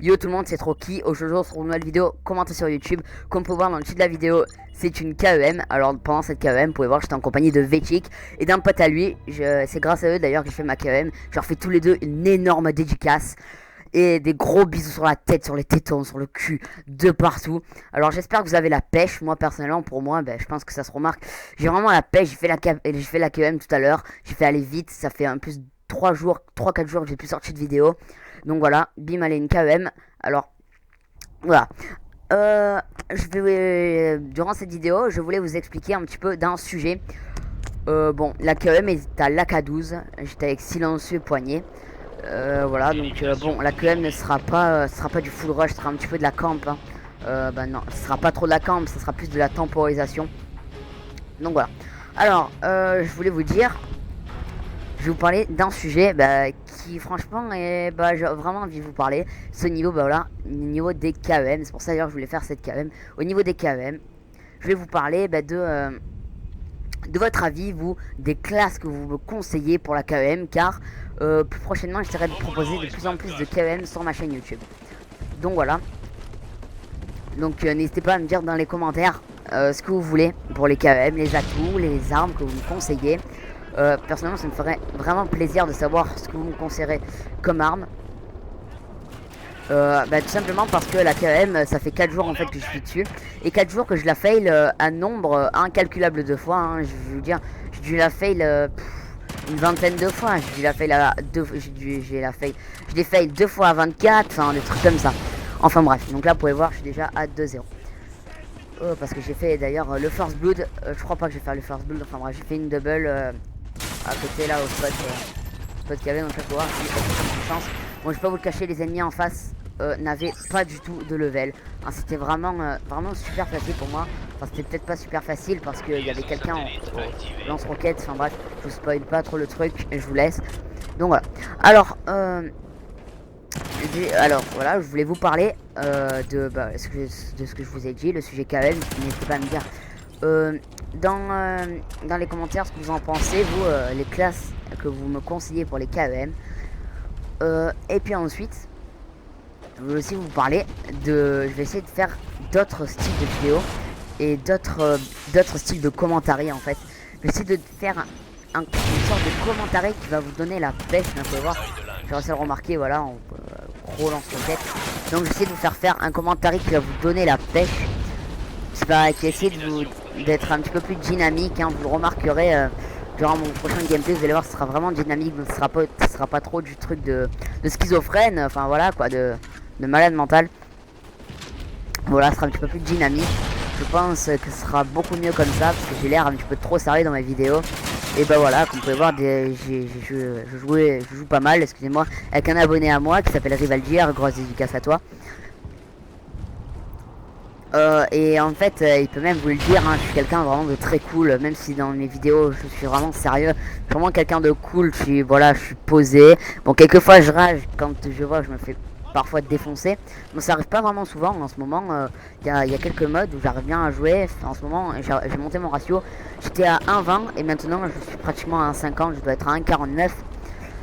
Yo tout le monde, c'est Troki. Aujourd'hui on se retrouve une nouvelle vidéo commentée sur YouTube. Comme vous pouvez voir dans le titre de la vidéo, c'est une KEM. Alors pendant cette KEM, vous pouvez voir, j'étais en compagnie de Vechik et d'un pote à lui. C'est grâce à eux d'ailleurs que j'ai fait ma KEM. Je leur fais tous les deux une énorme dédicace et des gros bisous sur la tête, sur les tétons, sur le cul, de partout. Alors j'espère que vous avez la pêche. Moi personnellement, pour moi, je pense que ça se remarque. J'ai vraiment la pêche. J'ai fait la KEM tout à l'heure. J'ai fait aller vite. Ça fait un plus 3 jours, 3-4 jours que j'ai plus sorti de vidéo. Donc voilà, bim, allez, une KEM. Alors, voilà. Durant cette vidéo, je voulais vous expliquer un petit peu d'un sujet. Bon, la KEM est à l'AK12. J'étais avec silencieux poignet. Voilà, donc bon, la KEM ne sera pas, ce sera pas du full rush, ce sera un petit peu de la camp. Hein. Non, ce sera pas trop de la camp, ce sera plus de la temporisation. Donc voilà. Alors, je voulais vous dire, je vais vous parler d'un sujet qui franchement j'ai vraiment envie de vous parler. Ce niveau, voilà, niveau des KEM. C'est pour ça d'ailleurs que je voulais faire cette KEM. Au niveau des KEM, je vais vous parler de votre avis, vous, des classes que vous me conseillez pour la KEM. Car plus prochainement, j'essaierai de proposer de plus en plus de KEM sur ma chaîne YouTube. Donc voilà. Donc n'hésitez pas à me dire dans les commentaires ce que vous voulez pour les KEM, les atouts, les armes que vous me conseillez. Personnellement, ça me ferait vraiment plaisir de savoir ce que vous me conseillerez comme arme. Tout simplement parce que la KEM, ça fait 4 jours en fait que je suis dessus. Et 4 jours que je la fail un nombre incalculable de fois. Hein, je veux dire, j'ai dû la fail une vingtaine de fois. J'ai dû la fail à deux, je l'ai fail 2 fois à 24, enfin des trucs comme ça. Enfin bref, donc là vous pouvez voir, je suis déjà à 2-0. Parce que j'ai fait d'ailleurs le first blood. Je crois pas que je vais faire le first blood. Enfin bref, j'ai fait une double à côté là au spot qu'il y avait. Donc là, faut voir si j'ai chance. Bon, je vais pas vous le cacher, les ennemis en face n'avaient pas du tout de level. Hein, c'était vraiment super facile pour moi. Enfin, c'était peut-être pas super facile parce qu'il y avait quelqu'un en lance-roquette. Enfin bref, je vous spoil pas trop le truc et je vous laisse. Donc voilà. Alors voilà, je voulais vous parler de ce que je vous ai dit, le sujet KEM. N'hésitez pas à me dire dans les commentaires ce que vous en pensez, vous, les classes que vous me conseillez pour les KEM. Et puis ensuite, je vais aussi vous parler je vais essayer de faire d'autres styles de vidéos et d'autres styles de commentaires en fait. Je vais essayer de faire une sorte de commentaire qui va vous donner la pêche. Vous pouvez voir, j'ai réussi à le remarquer, voilà, en gros lance-roquette. Donc j'essaie de vous faire un commentaire qui va vous donner la pêche. Qui va essayer d'être un petit peu plus dynamique, hein, vous le remarquerez durant mon prochain gameplay, vous allez voir, ce sera vraiment dynamique, ce sera pas trop du truc de schizophrène, enfin voilà quoi, de malade mental. Voilà, ce sera un petit peu plus dynamique. Je pense que ce sera beaucoup mieux comme ça, parce que j'ai l'air un petit peu trop sérieux dans mes vidéos. Et voilà, comme vous pouvez voir, je joue pas mal, excusez-moi, avec un abonné à moi qui s'appelle Rivaldier, grosse dédicace à toi. Et en fait, il peut même vous le dire, hein, je suis quelqu'un vraiment de très cool, même si dans mes vidéos je suis vraiment sérieux. Je suis vraiment quelqu'un de cool, je suis posé. Bon, quelquefois je rage quand je vois, je me fais parfois défoncer. Mais ça arrive pas vraiment souvent. En ce moment, il y a quelques modes où j'arrive bien à jouer. En ce moment, j'ai monté mon ratio. J'étais à 1,20 et maintenant je suis pratiquement à 1,50, je dois être à 1,49.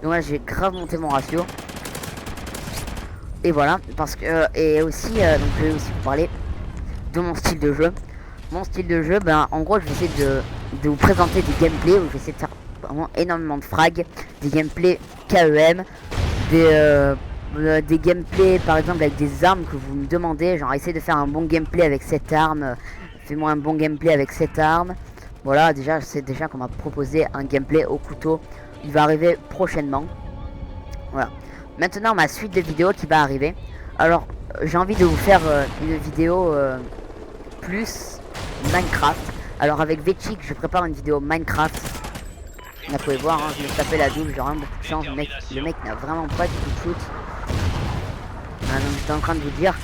Donc là, j'ai grave monté mon ratio. Et voilà, parce que et aussi, donc je vais aussi vous parler de mon style de jeu. Mon style de jeu, en gros, je vais essayer de vous présenter des gameplays où je vais essayer de faire vraiment énormément de frags, des gameplays KEM, des gameplays par exemple avec des armes que vous me demandez, genre essayer de faire un bon gameplay avec cette arme, fais-moi un bon gameplay avec cette arme. Voilà, déjà, c'est déjà qu'on m'a proposé un gameplay au couteau, il va arriver prochainement. Voilà. Maintenant, ma suite de vidéos qui va arriver. Alors, j'ai envie de vous faire une vidéo plus Minecraft. Alors avec Vechik, je prépare une vidéo Minecraft. Vous pouvez voir, hein, je me tapais la double, j'ai vraiment beaucoup de chance. Le mec n'a vraiment pas du tout de shoot. Donc j'étais en train de vous dire,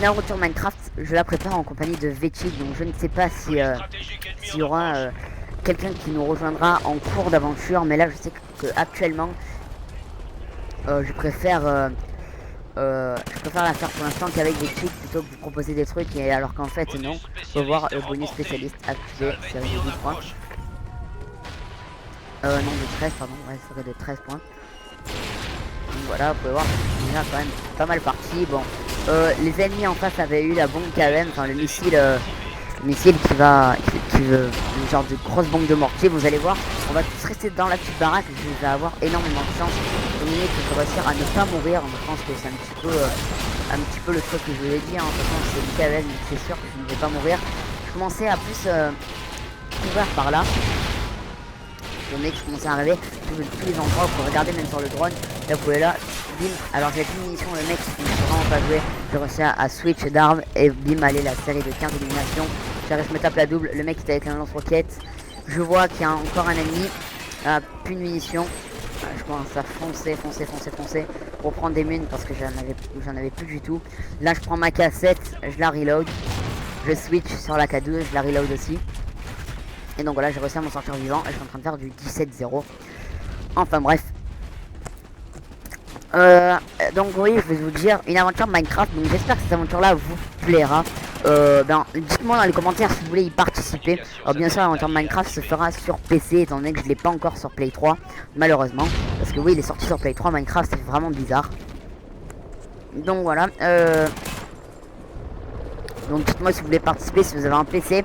la retour Minecraft, je la prépare en compagnie de Vechik. Donc je ne sais pas si s'il y aura quelqu'un qui nous rejoindra en cours d'aventure. Mais là je sais que actuellement je préfère la faire pour l'instant qu'avec des clics plutôt que de vous proposer des trucs, et alors qu'en fait non. Faut voir le bonus spécialiste activé, série de 12 points. Non, de 13, pardon, ouais, série de 13 points. voilà, vous pouvez voir, on a quand même pas mal parti. Bon, les ennemis en face avaient eu la bombe KM, enfin le missile qui veut une genre de grosse bombe de mortier. Vous allez voir, on va tous rester dans la petite baraque. Je vais avoir énormément de chance au milieu que je réussir à ne pas mourir. Je pense que c'est un petit peu le truc que je vous ai dit. Hein. De toute façon, c'est une KM, c'est sûr que je ne vais pas mourir. Je commençais à plus couvrir par là. Je commençais à arriver tous les endroits. Vous pouvez regarder même sur le drone. Là, vous pouvez là, bim. Alors j'ai une munition, le mec qui ne peut vraiment pas jouer. J'ai réussi à switch d'armes et bim, allez, la série de 15 éliminations. J'arrive, je me tape la double. Le mec qui est avec un lance-roquette. Je vois qu'il y a encore un ennemi. Plus de munitions. Je commence à foncer pour prendre des munes parce que j'en avais plus du tout. Là, je prends ma cassette, je la reload. Je switch sur la K2, je la reload aussi. Et donc voilà, j'ai réussi à m'en sortir vivant. Et je suis en train de faire du 17-0. Enfin bref. Donc oui, je vais vous dire une aventure Minecraft. Donc j'espère que cette aventure là vous plaira. Dites-moi dans les commentaires si vous voulez y participer. Alors bien sûr, l'aventure Minecraft se fera sur PC étant donné que je l'ai pas encore sur Play 3 malheureusement, parce que oui, il est sorti sur Play 3. Minecraft, c'est vraiment bizarre. Donc voilà. Donc dites-moi si vous voulez participer, si vous avez un PC,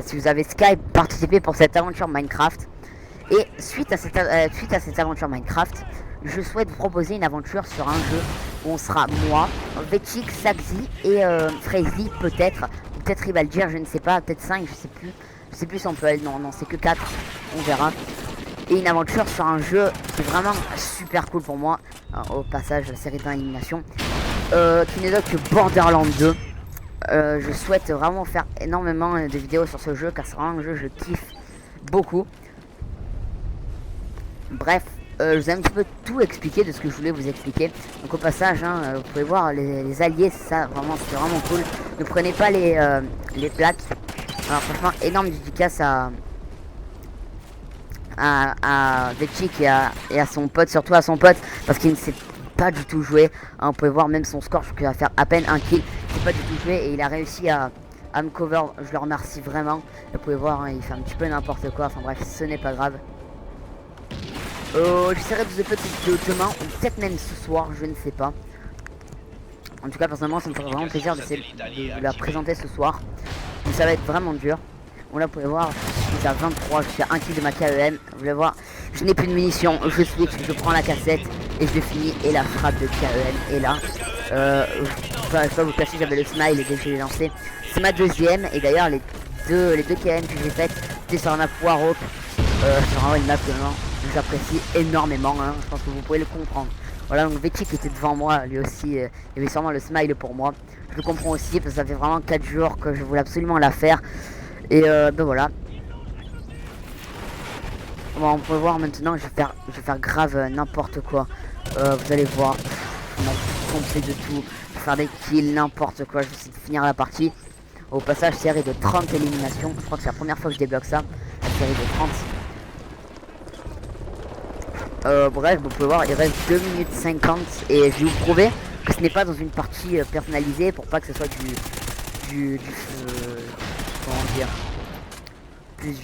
si vous avez Skype, participez pour cette aventure Minecraft. Et suite à cette aventure Minecraft, je souhaite vous proposer une aventure sur un jeu où on sera moi, Vechik, Saxi et Frazy peut-être Rivaldir, je ne sais pas, peut-être 5, je sais plus si on peut aller, non c'est que 4, on verra. Et une aventure sur un jeu qui est vraiment super cool pour moi, au passage la série d'élimination, qui n'est d'autre que Borderlands 2. Je souhaite vraiment faire énormément de vidéos sur ce jeu car c'est vraiment un jeu que je kiffe beaucoup. Bref, je vous ai un petit peu tout expliqué de ce que je voulais vous expliquer. Donc au passage, hein, vous pouvez voir les alliés, ça vraiment c'est vraiment cool. Ne prenez pas les plaques. Alors franchement, énorme dédicace à Vechik et à son pote, surtout à son pote, parce qu'il ne sait pas du tout jouer. Hein, vous pouvez voir même son score, je crois qu'il va faire à peine un kill. Il ne sait pas du tout jouer et il a réussi à me cover. Je le remercie vraiment. Vous pouvez voir, hein, il fait un petit peu n'importe quoi. Enfin bref, ce n'est pas grave. J'essaierai de vous faire demain ou peut-être même ce soir, je ne sais pas. En tout cas, personnellement, ça me ferait vraiment plaisir de vous la présenter ce soir. Mais ça va être vraiment dur. Bon, là, vous pouvez voir, je suis à 23, je suis à 1 kill de ma KEM. Vous pouvez voir, je n'ai plus de munitions, je switch, je prends la cassette et je finis. Et la frappe de KEM est là. Je vais pas vous cacher, j'avais le smile et dès que je l'ai lancé. C'est ma deuxième. Et d'ailleurs, les deux KM que j'ai faites, c'était sur un map Warhawk. C'est vraiment une map que j'apprécie énormément, hein. Je pense que vous pouvez le comprendre. Voilà, donc Vechik était devant moi, lui aussi, il y avait sûrement le smile pour moi. Je le comprends aussi parce que ça fait vraiment 4 jours que je voulais absolument la faire. Et ben voilà. Bon, on peut voir maintenant, je vais faire grave n'importe quoi. Vous allez voir, je m'en fous de tout. Je vais faire des kills, n'importe quoi, je vais essayer de finir la partie. Au passage, série de 30 éliminations. Je crois que c'est la première fois que je débloque ça. La série de 30. Bref, vous pouvez voir, il reste 2 minutes 50 et je vais vous prouver que ce n'est pas dans une partie personnalisée pour pas que ce soit comment dire, je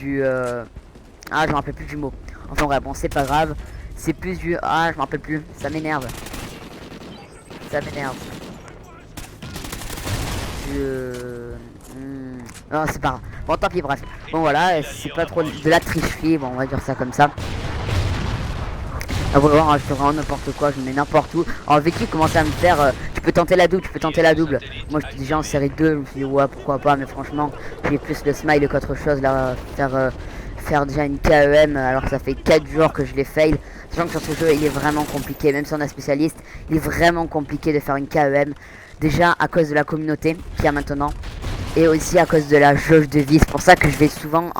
me rappelle plus du mot. Enfin bref, bon c'est pas grave, c'est plus je me rappelle plus, ça m'énerve. Non, c'est pas grave. Bon, tant pis, bref. Bon voilà, c'est pas trop de la tricherie, bon on va dire ça comme ça. Ah, vous voir, je fais vraiment n'importe quoi, je me mets n'importe où. Alors Vechik commençait à me faire tu peux tenter la double, Moi j'étais déjà en série 2, je me suis dit ouais pourquoi pas, mais franchement j'ai plus le smile qu'autre chose là, faire déjà une KEM alors que ça fait 4 jours que je l'ai fail. Sachant que sur ce jeu il est vraiment compliqué, même si on a spécialiste, il est vraiment compliqué de faire une KEM. Déjà à cause de la communauté qu'il y a maintenant, et aussi à cause de la jauge de vie. C'est pour ça que je vais souvent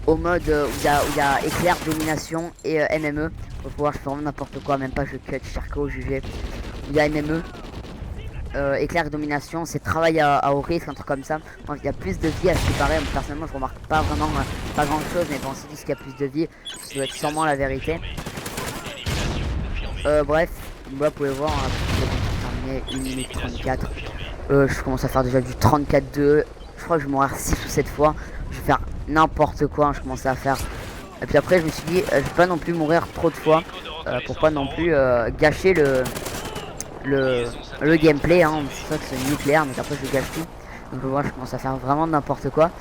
au mode où il y a éclair, domination et MME. Pour pouvoir je fais vraiment n'importe quoi, même pas je cut, charco, jugé. Il y a MME. Éclair et domination, c'est travail à haut risque, un truc comme ça. Il y a plus de vie à ce qui paraît. Personnellement, je remarque pas vraiment pas grand chose, mais bon, si dit qu'il y a plus de vie, ça doit être sûrement la vérité. Bref, là, vous pouvez voir, hein, terminé 1 minute 34. Je commence à faire déjà du 34-2. Je crois que je vais mourir 6 ou 7 fois. Je vais faire n'importe quoi, hein, je commençais à faire. Et puis après, je me suis dit, je vais pas non plus mourir trop de fois. pour pas non plus gâcher le gameplay, hein. C'est ça que c'est nucléaire, mais après je gâche tout. Donc voilà, je commence à faire vraiment n'importe quoi.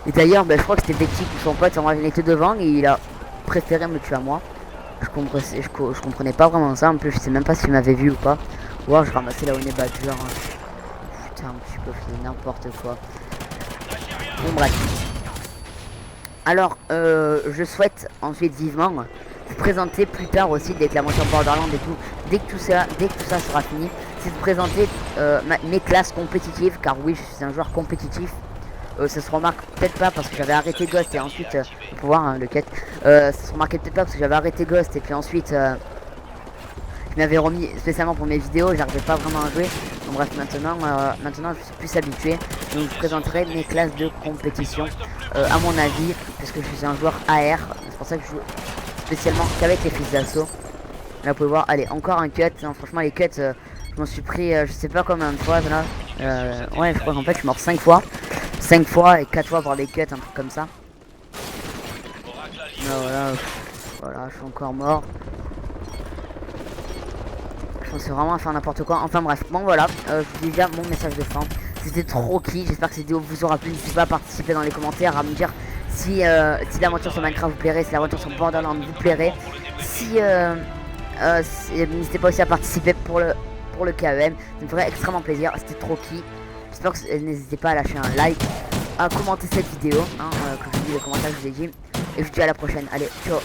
Et d'ailleurs, je crois que c'était Betty ou son pote, il était devant et il a préféré me tuer à moi. Je comprenais pas vraiment ça, en plus je sais même pas s'il m'avait vu ou pas. Ou alors je ramassais là où est badger, hein. Putain, je peux faire n'importe quoi. Bon bref. Alors, je souhaite ensuite vivement vous présenter plus tard aussi, dès que l'aventure Borderland et tout, dès que tout ça sera fini, c'est de présenter mes classes compétitives, car oui, je suis un joueur compétitif. Ça se remarque peut-être pas parce que j'avais arrêté Ghost et ensuite, on peut voir hein, le cut, ça se remarquait peut-être pas parce que j'avais arrêté Ghost et puis ensuite, je m'avais remis spécialement pour mes vidéos, j'arrivais pas vraiment à jouer. Donc bref, maintenant je suis plus habitué. Donc je présenterai mes classes de compétition à mon avis, parce que je suis un joueur AR. C'est pour ça que je joue spécialement qu'avec les fils d'assaut. Là vous pouvez voir, allez, encore un cut. Non, franchement les cuts, je m'en suis pris je sais pas combien de fois là. Ouais, je crois qu'en fait je suis mort 5 fois. 5 fois et 4 fois par les cuts, un truc comme ça. Là, voilà, je suis encore mort. Je pensais vraiment à faire n'importe quoi. Enfin bref, bon voilà, je vous dis déjà mon message de fin. C'était trop qui. J'espère que cette vidéo vous aura plu. N'hésitez pas à participer dans les commentaires, à me dire si l'aventure sur Minecraft vous plairait, si l'aventure sur Borderlands vous plairait. N'hésitez pas aussi à participer pour le KEM. Ça me ferait extrêmement plaisir. C'était trop qui. J'espère que n'hésitez pas à lâcher un like, à commenter cette vidéo, hein, comme je vous dis, les commentaires que je vous ai dit. Et je vous dis à la prochaine. Allez, ciao.